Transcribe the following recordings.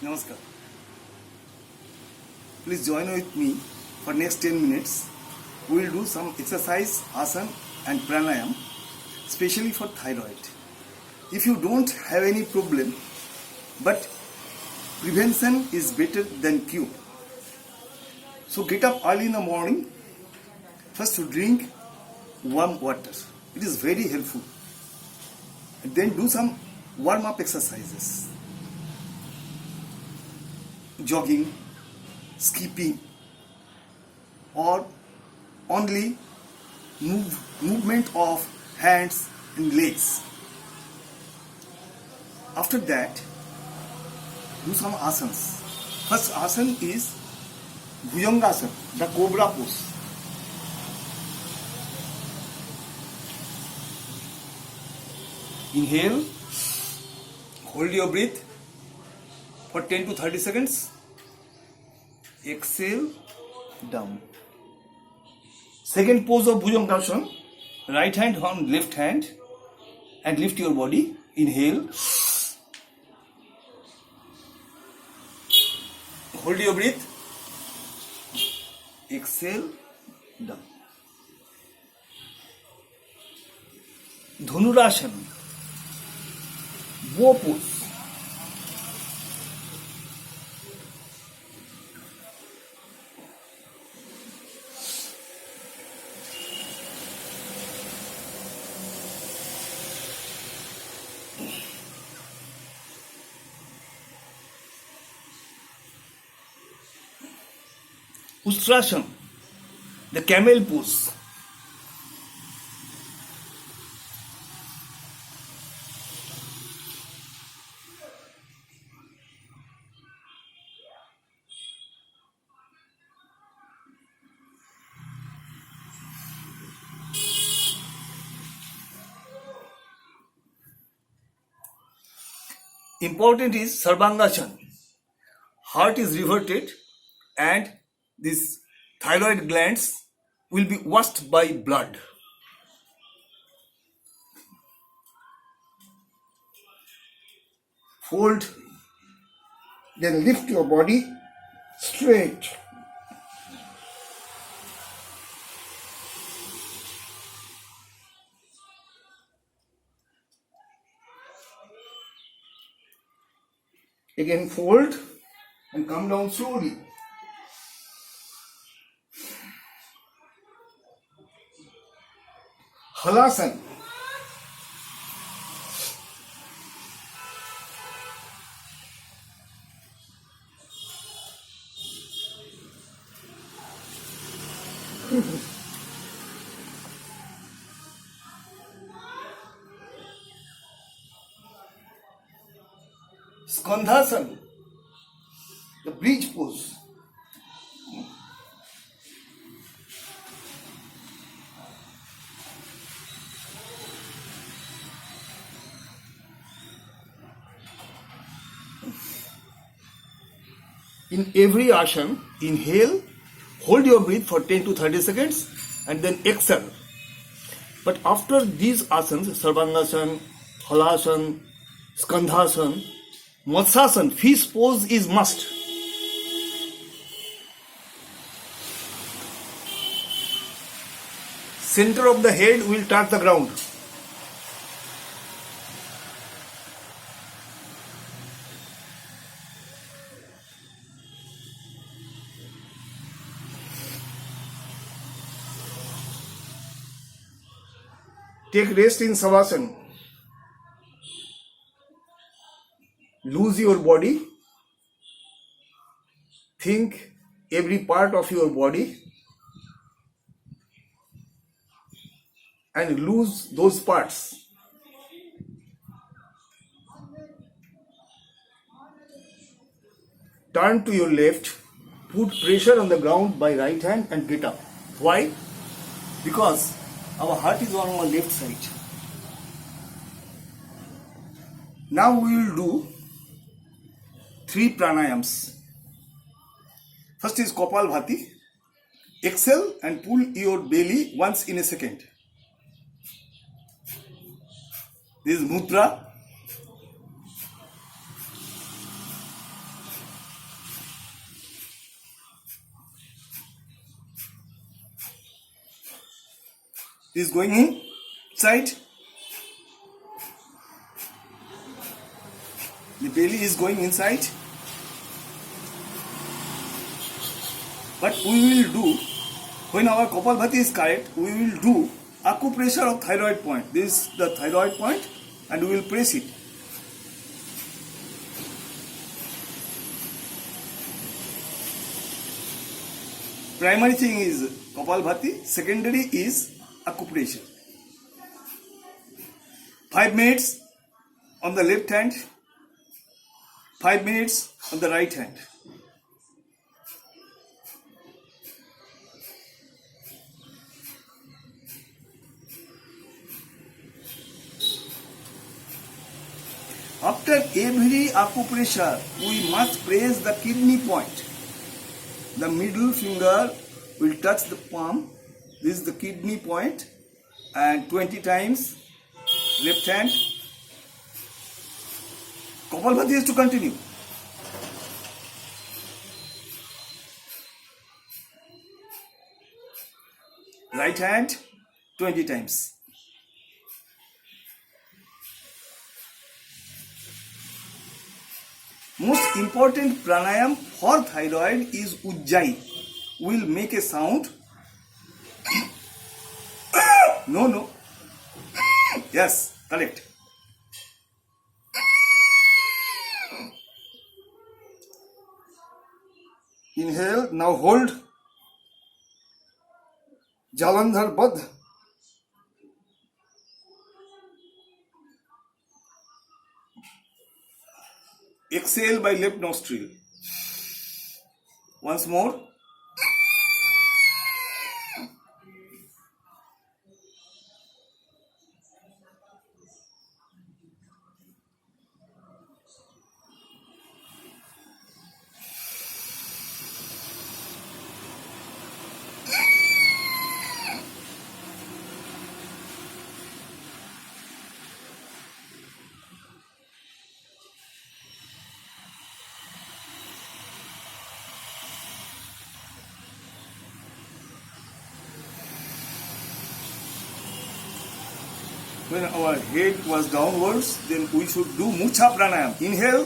Namaskar. Please join with me for next 10 minutes. We will do some exercise, asana and pranayam, especially for thyroid. If you don't have any problem, but prevention is better than cure. So get up early in the morning, first to drink warm water. It is very helpful. And then do some warm-up exercises. Jogging, skipping, or only movement of hands and legs. After that, do some asanas. First asana is Bhujangasana, the cobra pose. Inhale, hold your breath for 10 to 30 seconds. Exhale, down. Second pose of Bhujangasana, right hand on left hand and lift your body. Inhale, hold your breath. Exhale, down. Dhanurasana, bow pose. Ustrasana, the camel pose. Important is Sarvangasana. Heart is reverted and these thyroid glands will be washed by blood. Fold, then lift your body straight. Again fold and come down slowly. Halasana. Skandhasana, the bridge pose. In every asana, inhale, hold your breath for 10 to 30 seconds and then exhale. But after these asanas, Sarvangasana, Halasana, Skandhasana, Matsasana, fish pose is must. Center of the head will touch the ground. Take rest in Savasana. Lose your body. Think every part of your body and lose those parts. Turn to your left. Put pressure on the ground by right hand and get up. Why? Because our heart is on our left side. Now we will do 3 pranayams. First is Kapalbhati. Exhale and pull your belly once in a second. This is Mudra. is going inside. The belly is going inside. But we will do, when our Kapalbhati is correct, we will do acupressure of thyroid point. This is the thyroid point and we will press it. Primary thing is Kapalbhati, secondary is acupressure. 5 minutes on the left hand, 5 minutes on the right hand. After every acupressure, we must press the kidney point. The middle finger will touch the palm. This is the kidney point, and 20 times left hand. Kapalbhati is to continue. Right hand 20 times. Most important pranayam for thyroid is Ujjayi. Will make a sound. No. Yes, correct. Inhale, now hold. Jalandhar Badh. Exhale by left nostril. Once more. When our head was downwards, then we should do Mucha Pranayam. Inhale.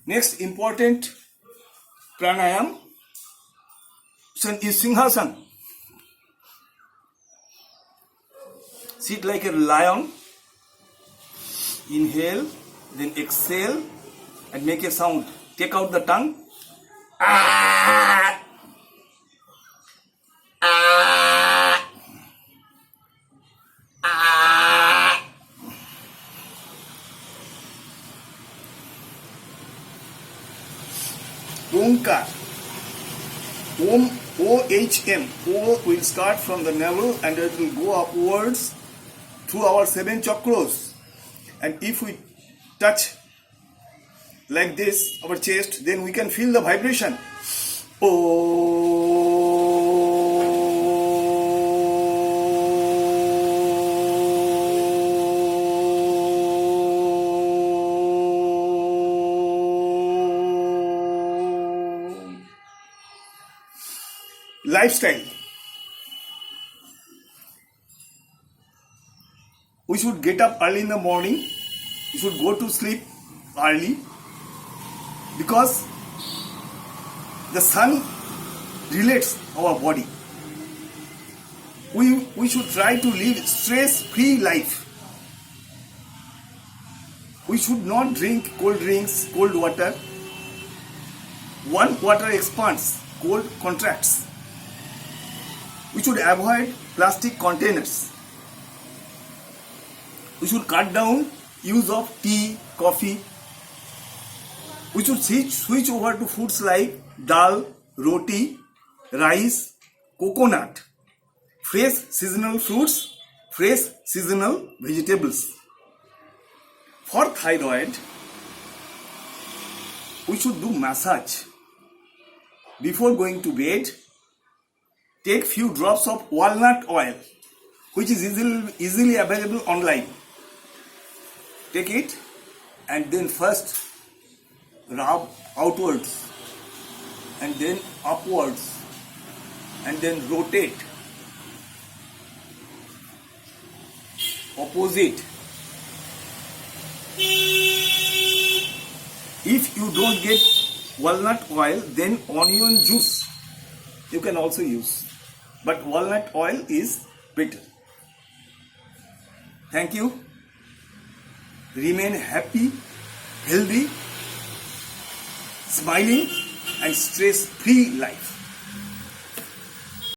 Next important pranayam is Singhasana. Sit like a lion. Inhale, then exhale and make a sound. Take out the tongue. Omkar. Om, O-H-M. O will start from the navel and it will go upwards through our 7 chakras. And if we touch like this, our chest, then we can feel the vibration. Lifestyle. We should get up early in the morning. We should go to sleep early because the sun relates our body. We should try to live stress-free life. We should not drink cold drinks, cold water. Warm water expands, cold contracts. We should avoid plastic containers. We should cut down use of tea, coffee. We should switch over to foods like dal, roti, rice, coconut, fresh seasonal fruits, fresh seasonal vegetables. For thyroid, we should do massage. Before going to bed, take few drops of walnut oil, which is easily available online. Take it and then first rub outwards and then upwards and then rotate opposite. If you don't get walnut oil, then onion juice you can also use, but walnut oil is better. Thank you. Remain happy, healthy, smiling and stress-free life.